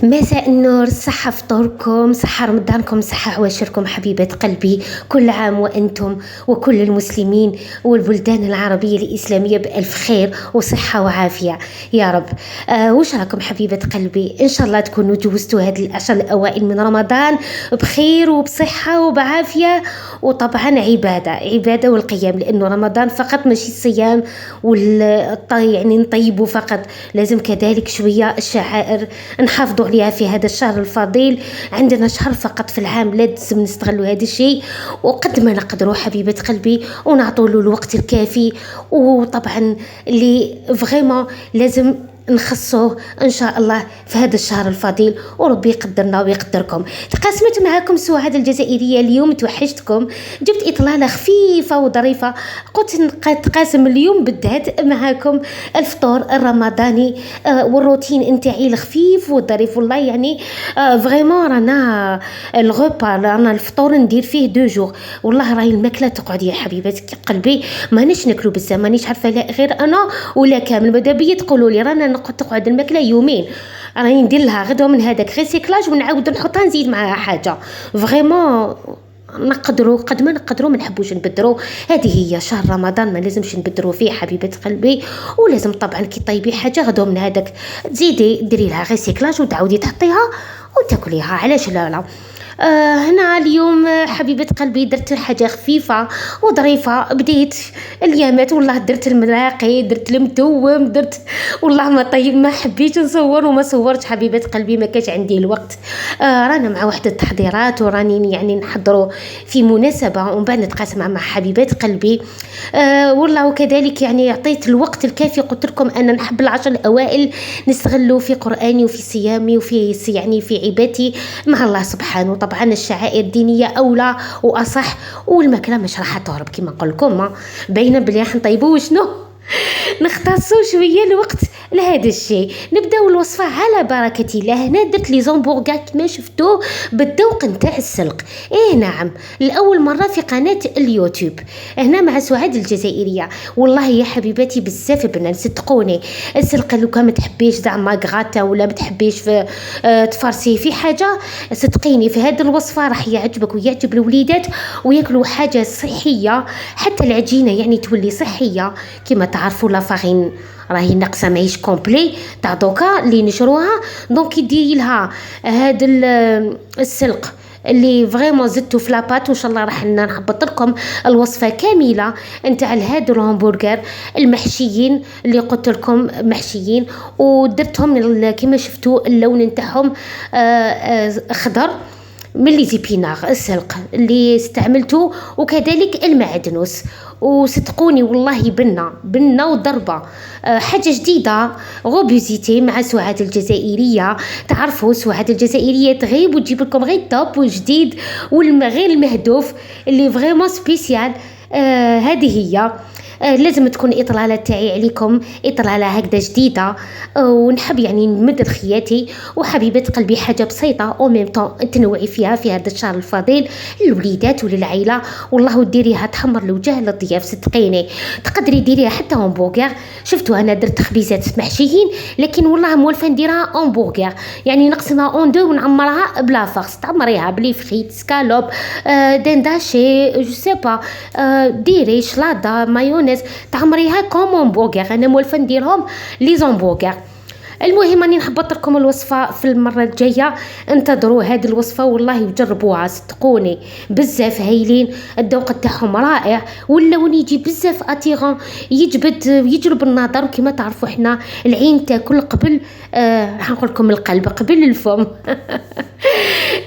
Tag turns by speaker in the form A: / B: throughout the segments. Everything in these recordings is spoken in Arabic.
A: مساء النور، صحة فطوركم، صحة رمضانكم، صحة عواشركم حبيبات قلبي. كل عام وأنتم وكل المسلمين والبلدان العربية الإسلامية بألف خير وصحة وعافية يا رب. وش راكم حبيبات قلبي؟ إن شاء الله تكونوا جوزتوا هذه العشر الأوائل من رمضان بخير وبصحة وبعافية، وطبعا عبادة والقيام، لأنه رمضان فقط ماشي الصيام يعني نطيبوا فقط، لازم كذلك شوية الشعائر نحافظوا عليها في هذا الشهر الفضيل. عندنا شهر فقط في العام، لازم نستغلوا هذا الشيء وقد ما نقدروا حبيبة قلبي، ونعطوا له الوقت الكافي. وطبعا اللي فريمون لازم نخصوه ان شاء الله في هذا الشهر الفضيل، وربي يقدرنا ويقدركم. تقاسمت معكم سعاد الجزائريه اليوم، توحشتكم، جبت اطلاله خفيفه وظريفه، قلت نتقاسم اليوم بالذات معكم الفطور الرمضاني والروتين نتاعي الخفيف والظريف. والله يعني فريمون رانا الغوبا، رانا الفطور ندير فيه 2 جور. والله راهي الماكله تقعد يا حبيبات قلبي، مانيش ناكلو بزاف، مانيش عارفه لا غير انا ولا كامل. ماذا بيا تقولوا لي رانا تقعد الماكله يومين، راني ندير لها غدوه من هذاك ريسيكلاج ونعاود نحطها نزيد معها حاجه. فريمون نقدروا قد ما نقدروا، ما نحبوش نبدروا. هذه هي شهر رمضان، ما لازمش نبدروا فيه حبيبه قلبي. ولازم طبعا كي طيبي حاجه غدوه من هذاك تزيدي ديري لها ريسيكلاج وتعاودي تحطيها وتاكليها، علاش لا. هنا اليوم حبيبة قلبي درت حاجة خفيفة وظريفة، بديت اليامات والله درت المراقي، درت المتوم، درت والله ما طيب، ما حبيت نصور وما صورت حبيبة قلبي، ما كانش عندي الوقت. رانا مع واحدة التحضيرات وراني يعني نحضروا في مناسبة ومن بعد نتقاسم مع حبيبات قلبي. والله وكذلك يعني عطيت الوقت الكافي، قلت لكم أنا نحب العشر الأوائل نستغلوا في قرآني وفي صيامي وفي يعني في عبادتي مع الله سبحانه. طبعا الشعائر الدينيه اولى واصح، والماكله مش راح تهرب كما نقول لكم، باينه بلي راح نطيبوا وشنو نختصوا شويه الوقت لهذا الشيء. نبداو الوصفه على بركه الله. هنا درت لي زومبورغا كما شفتوا بالذوق نتاع السلق. نعم، لاول مره في قناه اليوتيوب هنا مع سعاد الجزائريه. والله يا حبيباتي بزاف بنات صدقوني، السلق لو كان ما تحبيش زعما غاتا ولا ما تحبيش في تفرسي في حاجه، صدقيني في هذه الوصفه راح يعجبك ويعجب الوليدات وياكلوا حاجه صحيه، حتى العجينه يعني تولي صحيه. كما تعرفوا لا فارين راهي ناقصه ماهيش كومبلي تاع دوكا اللي نشروها، دونك يدير لها هذا السلق اللي فريمون زدتو في لاباط. وان شاء الله راح نحبط لكم الوصفه كامله نتاع هذا الهمبرجر المحشيين اللي قلت لكم محشيين، ودرتهم كما شفتوا اللون نتاعهم اخضر من لي زيبينار السلق اللي استعملته، وكذلك المعدنوس. وصدقوني والله بنا وضربه حاجه جديده، غوبيزيتي مع سعاد الجزائريه. تعرفوا سعاد الجزائريه تغيب وتجيب لكم غير توب وجديد غير المهدوف اللي فريمون سبيسيال. هذه هي لازم تكون إطلالة تاعي عليكم، إطلالة هكذا جديدة. ونحب يعني نمد خياتي وحبيبة قلبي حاجة بسيطة وميم طون تنوعي فيها في هذا الشهر الفضيل للوليدات وللعائلة. والله وديريها تحمر الوجه للضياف، صدقيني تقدري ديريها حتى همبرجر. شفتوا انا درت خبيزات محشيين، لكن والله مولفه نديرها همبرجر، يعني نقسمها اون دو ونعمرها بلا فرص، تعمريها بلي فريت سكالوب دنداشي جو سي با ديري شلاضه مايونيز، تعمريها كوم همبرجر. انا مولفه نديرهم لي زومبرجر. المهم اني نحبط لكم الوصفه في المره الجايه، انتظروا هذه الوصفه والله وجربوها، صدقوني بزاف هايلين، الذوق تاعهم رائع واللون يجي بزاف اتيغون، يجلب النظر. وكما تعرفوا احنا العين تاكل قبل راح نقول لكم القلب قبل الفم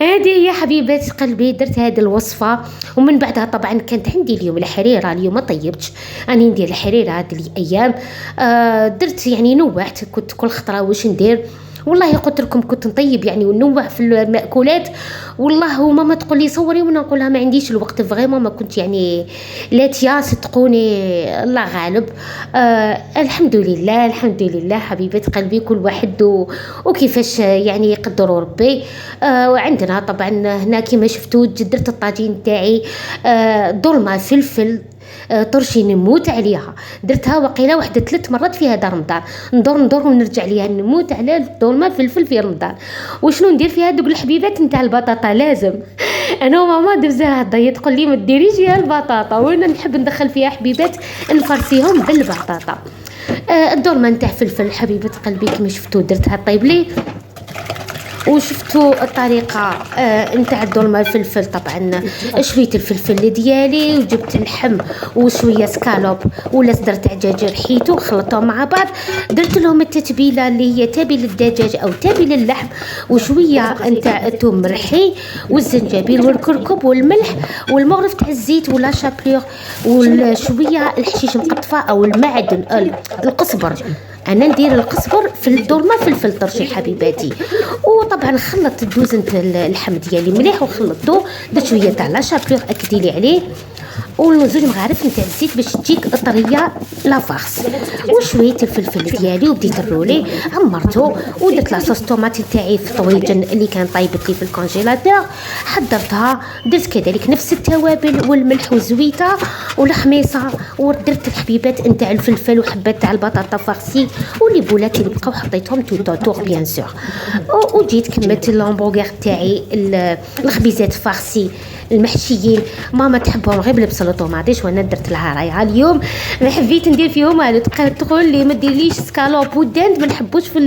A: هذه هي حبيبات قلبي. درت هذه الوصفه ومن بعدها طبعا كانت عندي اليوم الحريره، اليوم ما طيبتش، اني ندير الحريره هذه الايام. درت يعني نوعت، كنت كل خطره واش ندير. والله قلت لكم كنت نطيب يعني ونوع في المأكولات. والله وماما تقول لي صوري وانا نقول لها ما عنديش الوقت، فريمون ما كنت يعني لا صدقوني الله غالب. الحمد لله الحمد لله حبيبات قلبي، كل واحد وكيفاش يعني يقدروا ربي. وعندنا طبعا هنا كما شفتوا درت الطاجين تاعي ظلمه فلفل طرشي نموت عليها. درتها وقيله واحده 3 مرات في هذا رمضان، ندور ونرجع ليها، نموت على الدولمه فلفل في رمضان. وشنو ندير فيها دوك الحبيبات نتاع البطاطا؟ لازم انا وماما دوزها هضيه تقول لي ما ديريش فيها البطاطا، وانا نحب ندخل فيها حبيبات نفرسيهم بالبطاطا. الدولمه نتاع فلفل حبيبه قلبي كما شفتوا درتها طيب لي، وشفتوا الطريقه نتاع الدولمه الفلفل. طبعا شويه الفلفل ديالي وجبت اللحم وشويه سكالوب ولا صدر تاع دجاج رحيته خلطتهم مع بعض، درت لهم التتبيله اللي هي تابل الدجاج او تابل اللحم وشويه نتاع الثوم مرحي والزنجبيل والكركم والملح والمغرف تاع الزيت ولا شابلور وشويه الحشيش مقطفه او المعدن القزبر. انا ندير القزبر في الدولمه فلفل طرشي حبيباتي. وطبعا خلطت الدوز نتاع اللحم ديالي مليح وخلطته، درت شويه تاع لا شابلور اكدي لي عليه وزوج مغارف نتاع الزيت باش تجيك طريه لا فارس وشويه الفلفل ديالي وبديت الرولي عمرته ودرت لاصوص طوماطي تاعي في طويجن اللي كان طايبت لي في الكونجيلاتور حضرتها. درت كذلك نفس التوابل والملح والزويته والحميصه ودرت الحبيبات نتاع الفلفل وحبات تاع البطاطا فارسي والليبولات اللي بقاو حطيتهم توتور بيان سور. وجيت كملت الهامبرغر تاعي الخبيزات فارسي المحشيين، ماما تحبهم غير بالبصل وطوماطيش وانا درت لها رايها اليوم ما حبيت ندير فيهم والو تقول لي ما ديرليش سكالوب وداند ما نحبوش في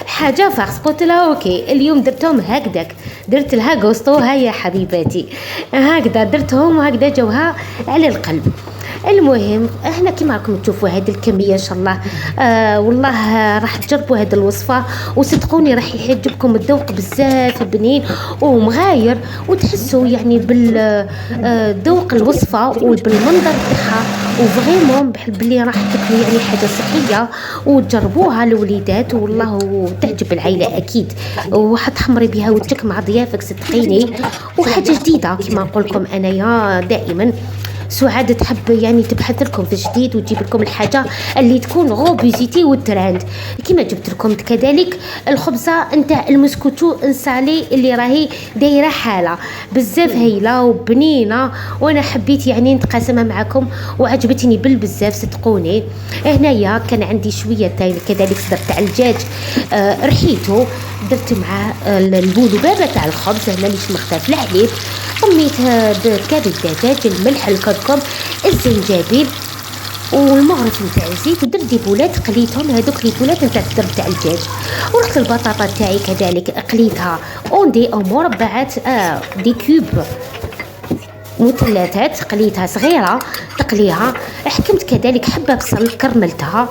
A: الحاجه فارس. قلت لها اوكي اليوم درتهم هكذاك، درت لها غوستو هيا حبيباتي هكذا درتهم وهكذا جوها على القلب. المهم احنا كما راكم تشوفوا هذه الكميه ان شاء الله والله راح تجربوا هذه الوصفه وصدقوني راح يعجبكم الذوق بزاف بنين ومغاير وتحسوا يعني بالذوق الوصفه وبالمنظر تاعها وفريمون باللي راح تاكلوا يعني حاجه صحيه وتجربوها الوليدات والله تعجب العائله اكيد وحتحمري بها وجهك مع ضيافك صدقيني وحاجه جديده كما نقول لكم انايا دائما سعاد تحب يعني تبحث لكم في جديد وتجيب لكم الحاجه اللي تكون غوبيزيتي والترند كما جبت لكم كذلك الخبزه نتاع المسكوتو انسالي اللي راهي دايره حاله بزاف هايله وبنينه وانا حبيت يعني نتقاسمها معكم وعجبتني بالبزاف صدقوني. هنايا كان عندي شويه كذلك صدر تاع الدجاج رحيته درت مع البولبابه تاع الخبز هنا اللي مختلف الحليب طميتها بكاد الدجاج الملح الكركم الزنجبيل والمغرف نتاع الزيت ودرت ديبولات قليتهم هذوك ليبولات نتاع الصدر تاع الدجاج ورحت البطاطا تاعي كذلك قليتها اوندي او مربعات دي كوب مثلثات قليتها صغيره تقليها. حكمت كذلك حبه بصل كرملتها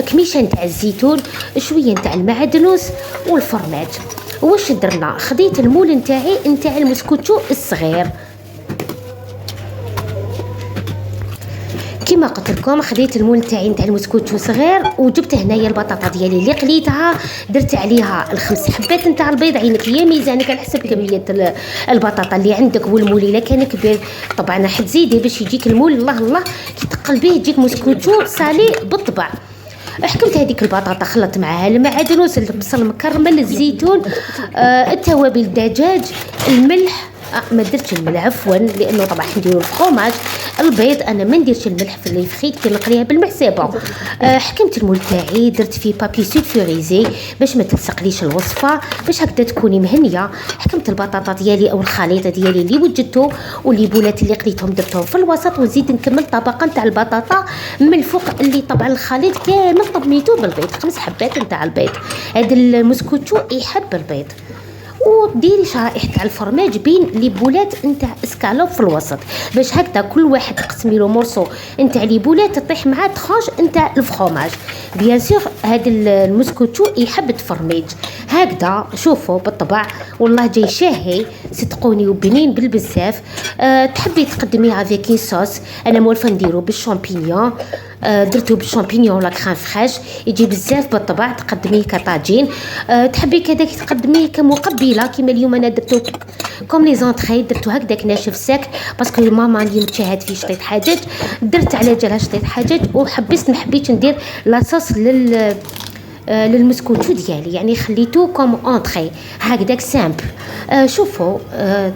A: كميشه نتاع الزيتون شويه نتاع المعدنوس والفرماج. واش درنا خديت المول نتاعي نتاع المسكوتشو الصغير كما قلت لكم خديت المول تاعي نتاع المسكوتشو صغير وجبت هنايا البطاطا ديالي اللي قليتها درت عليها الخمس حبات نتاع البيض عينك هي ميزانك على حسب كميه البطاطا اللي عندك والمول الا كان كبير طبعا راح تزيدي باش يجيك المول الله الله كي تقلبيه يجيك مسكوتشو صالي بالطبع. حكمت هذيك البطاطا خلطت معها المعدنوس البصل مكرمل الزيتون التوابل الدجاج الملح ما درتش الملح عفوا لانه طبعا نديرو الفرomage البيض انا ما نديرش الملح في اللي فخيت كي نقليها بالمحسبه. حكمت المول تاعي درت فيه بابي سود فوريزي باش ما تلصقليش الوصفه باش هكذا تكوني مهنيه. حكمت البطاطا ديالي او الخليط ديالي اللي وجدته والليبولات اللي قليتهم درتهم في الوسط ونزيد نكمل طبقه نتاع البطاطا من الفوق اللي طبعا الخليط كامل طميته بالبيض 5 حبات نتاع البيض. هذا المسكوتشو يحب البيض وديري شرائح تاع الفرماج بين ليبولات نتاع اسكالوب في الوسط باش هكذا كل واحد تقسمي له مورسو نتاع ليبولات تطيح معاه تخرج نتاع الفرomage. بيان سور هذا المسكوتشو يحب الفرماج هكذا شوفوا بالطبع والله جاي شاهي صدقوني وبنين بالبزاف. تحبي تقدميها فيكي صوص انا مولفه نديرو بالشامبينيون درتو بالشامبينيون ولا كريم فريش يجي بزاف بالطبع تقدميه كطاجين. تحبي كذلك تقدميه كمقبله كيما اليوم انا درتو كوم لي زونطري درتو هكذاك ناشف ساك باسكو ماما اليوم تشاهد فيه شطيط حاجات درت على جالها شطيط حاجات وحبست ما حبيتش ندير لاصوص للمسكوتو ديالي، يعني خليتو كوم اونطري هكذاك سامبل. شوفوا،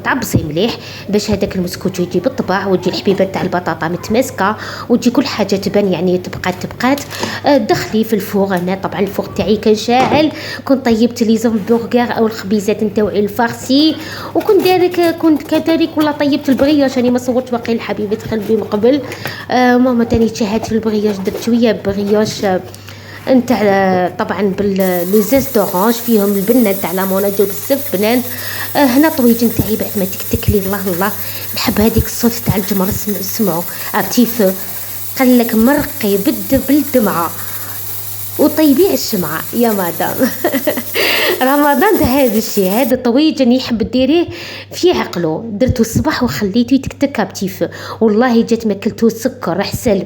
A: تعبصي مليح باش هذاك المسكوتو يجي بالطبع، وتجي الحبيبات تاع البطاطا متماسكه، وتجي كل حاجه تبان يعني تبقات. دخلي في الفوغ. انا طبعا الفوغ تاعي كان شاعل، كنت طيبت لي زنبرغر او الخبيزات نتاوعي الفارسي، كنت كذلك ولا طيبت البغياش. راني ما صورتش باقي الحبيبات قلبي من قبل. ماما تاني تشهدت في البغياش، درت شويه بغياش نتاع طبعا باللوزاز دورانج فيهم البنه تاع لامونا جو بزاف بنان. هنا طويج نتاعي بعد ما تكتكلي الله نحب هذيك الصوت تاع الجمر. سمعوا ارتيف قال لك مرقي بالدمعه وطيبي الشمعة يا مدام. رمضان ده هذا الشيء، هذا طويج اللي يحب ديريه في عقله. درته الصباح وخليته يتكتك بتيف، والله جات ماكلته سكر حسل.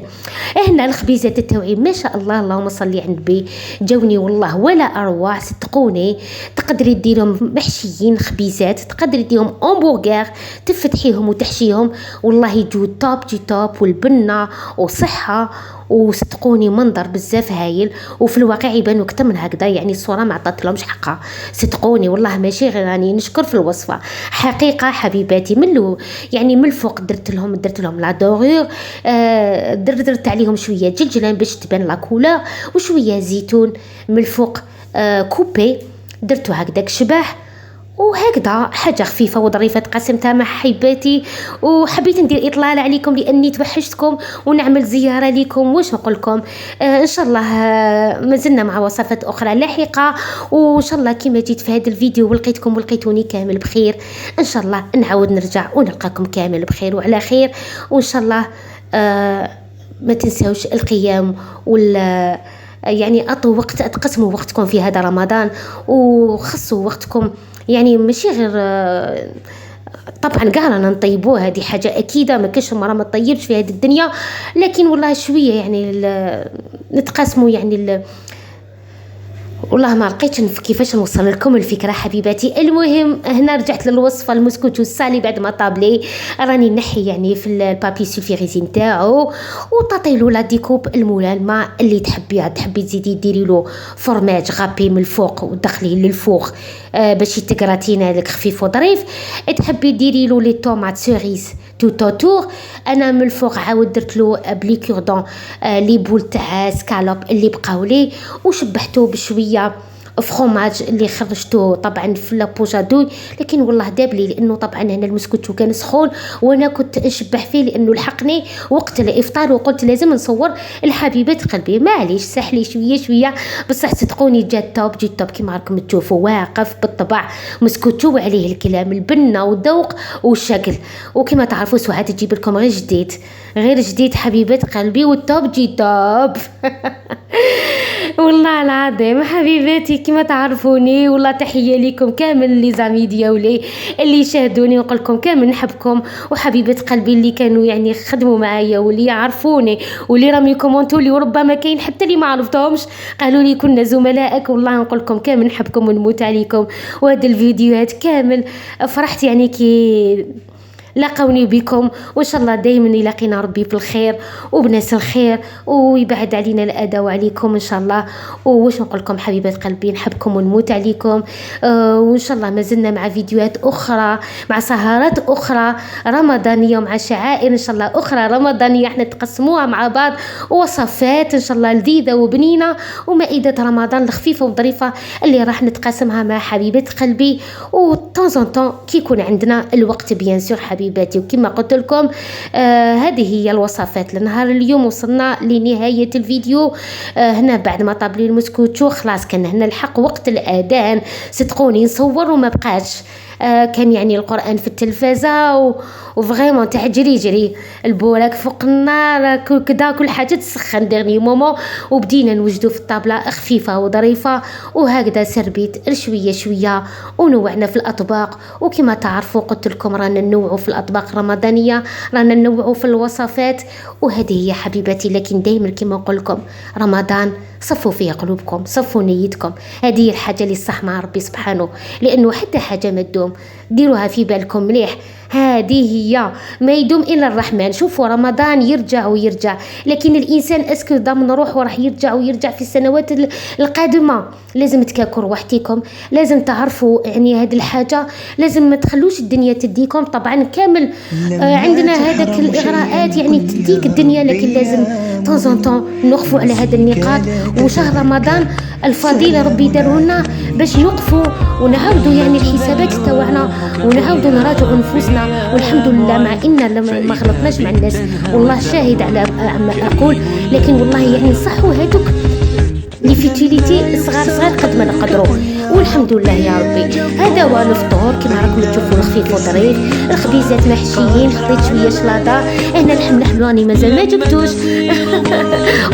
A: هنا الخبيزات التوعي ما شاء الله اللهم صلي على النبي جوني والله ولا اروع. صدقوني تقدري ديرهم محشيين خبيزات، تقدري ديرهم امبرغر تفتحيهم وتحشيهم، والله يجو توب والبنه وصحه. وصدقوني منظر بزاف هايل، وفي الواقع يبانوا اكثر من هكذا، يعني الصوره ما عطات لهمش حقها. صدقوني والله ماشي غير راني نشكر في الوصفه حقيقه حبيباتي. يعني من الفوق درت لهم لا دورور، درت عليهم شويه جلجلان باش تبان لا كولور، وشويه زيتون من الفوق كوبي درتو هكذاك شباح، وهكذا حاجه خفيفه وظريفه تقسمتها مع حباتي. وحبيت ندير اطلاله عليكم لاني توحشتكم، ونعمل زياره لكم. واش نقول لكم، ان شاء الله مازلنا مع وصفات اخرى لاحقه، وان شاء الله كما جيت في هذا الفيديو ولقيتوني كامل بخير، ان شاء الله نعاود نرجع ونلقاكم كامل بخير وعلى خير. وان شاء الله ما تنساوش القيام يعني اعطوا وقت، تقسموا وقتكم في هذا رمضان، وخصوا وقتكم يعني ماشي غير طبعا كاع رانا نطيبوه، هذه حاجه اكيده، ما كاينش مرة ما طيبش في هذه الدنيا، لكن والله شويه يعني نتقاسموا يعني والله ما لقيتش كيفاش نوصل لكم الفكره حبيباتي. المهم هنا رجعت للوصفه المسكوتو السالي بعد ما طابلي، راني نحي يعني في البابي سولفيغيزي نتاعو، وتعطيلو لا ديكوب الملائمه اللي تحبي تزيدي ديري له فرماج غابي من الفوق وتدخليه للفوق باش يتكراتينا لك خفيف وظريف. تحبي ديري له لي طوماط سيريز تو تور. انا من الفوق عاود درت له بلي كوردون لي بول تاع سكالوب اللي بقاو لي، وشبحته بشويه فروماج اللي خرجته طبعا في لابوجادوي، لكن والله داب لي لانه طبعا هنا المسكوتو كان سخون وانا كنت نشبح فيه لانه لحقني وقت الافطار، وقلت لازم نصور الحبيبات قلبي. معليش سحلي شويه بصح صدقوني جات توب كيما راكم تشوفوا، واقف بالطبع مسكوتو وعليه الكلام البنه والذوق والشكل. وكما تعرفوا سعاد تجيب لكم غير جديد حبيبات قلبي، والتوب جي توب. والله العظيم حبيباتي كما تعرفوني، والله تحيه لكم كامل لي زامي ديالي اللي شاهدوني، ونقول لكم كامل نحبكم، وحبيبات قلبي اللي كانوا يعني خدموا معايا واللي يعرفوني واللي راهم يكومونتوا لي، وربما كاين حتى اللي ما عرفتهمش قالوا لي كنا زملائك. والله نقول لكم كامل نحبكم ونموت عليكم. وهذا الفيديوهات كامل فرحت يعني كي لاقوني بكم، وان شاء الله دائما يلاقينا ربي بالخير وبناس الخير، ويبعد علينا الاذى وعليكم ان شاء الله. واش نقول لكم حبيبات قلبي نحبكم ونموت عليكم. وان شاء الله مازلنا مع فيديوهات اخرى، مع سهرات اخرى رمضانيه، ومع شعائر ان شاء الله اخرى رمضانيه احنا نتقسموها مع بعض، ووصفات ان شاء الله لذيذه وبنينه، ومائده رمضان الخفيفه وظريفه اللي راح نتقاسمها مع حبيبات قلبي. وطون طون كي يكون عندنا الوقت بيان سور حبيباتي. وكما قلت لكم هذه هي الوصفات لنهار اليوم. وصلنا لنهاية الفيديو هنا بعد ما طاب لي المسكوتشو خلاص كان هنا الحق وقت الأذان. صدقوني نصور وما بقاش كان يعني القرآن في التلفازة وفريمون تاع جري البوراك فوق النار كدا كل حاجة تسخن ديرني مومون، وبدينا نوجدو في الطابلة خفيفة وظريفة، وهكذا سربيت شوية ونوعنا في الأطباق. وكما تعرفوا قلت لكم رانا ننوعوا في الأطباق الرمضانية، رانا ننوعوا في الوصفات، وهذه هي حبيباتي. لكن دايما كما نقول لكم رمضان صفوا فيه قلوبكم، صفوا نيتكم، هذه هي الحاجة اللي صح مع ربي سبحانه، لأنه حتى حاجة ما تدوم ديروها في بالكم مليح. هذه هي، ما يدوم إلا الرحمن. شوفوا رمضان يرجع ويرجع، لكن الإنسان اسكو ضامن روحه راح يرجع ويرجع في السنوات القادمة. لازم تكاكوا روحتكم، لازم تعرفوا يعني هذه الحاجة، لازم ما تخلوش الدنيا تديكم. طبعا كامل عندنا هذاك الإغراءات يعني تديك الدنيا، لكن لازم طون نوقفوا على هذا النقاط. وشهر رمضان الفضيلة ربي دارونا باش نوقفوا ونعاودوا يعني الحسابات تاعنا، ونعاودوا نراجعوا نفوسنا. والحمد لله مع إن ما غلطناش مع الناس، والله شاهد على ما أقول، لكن والله يعني صحوا هذوك لي فيتيليتي صغار قد ما نقدروا. والحمد لله يا ربي. هذا هو الفطور كما راكم تشوفوا، الخفيف وظريف، الخبيزات محشيين، خديت شويه شلاضه، هنا اللحم راني مازال ما جبتوش.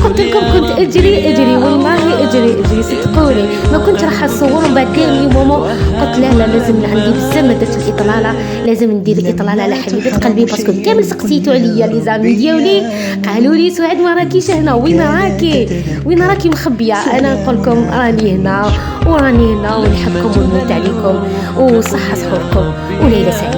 A: قلت لكم كنت اجري والله اجري صدقوني، ما كنت راح اصور. من بعد ديرني مومو قلت لا لازم عندي بزاف ما درت الاطلاله، لازم ندير الاطلاله على حبيبه قلبي، باسكو كامل سقسيتو عليا لي زامي ديالي، قالوا لي سعاد ما راكيش هنا، وين راكي مخبيه. انا نقول لكم راني هنا ونحبكم ونموت عليكم، وصحه سحوركم وليله سعيده.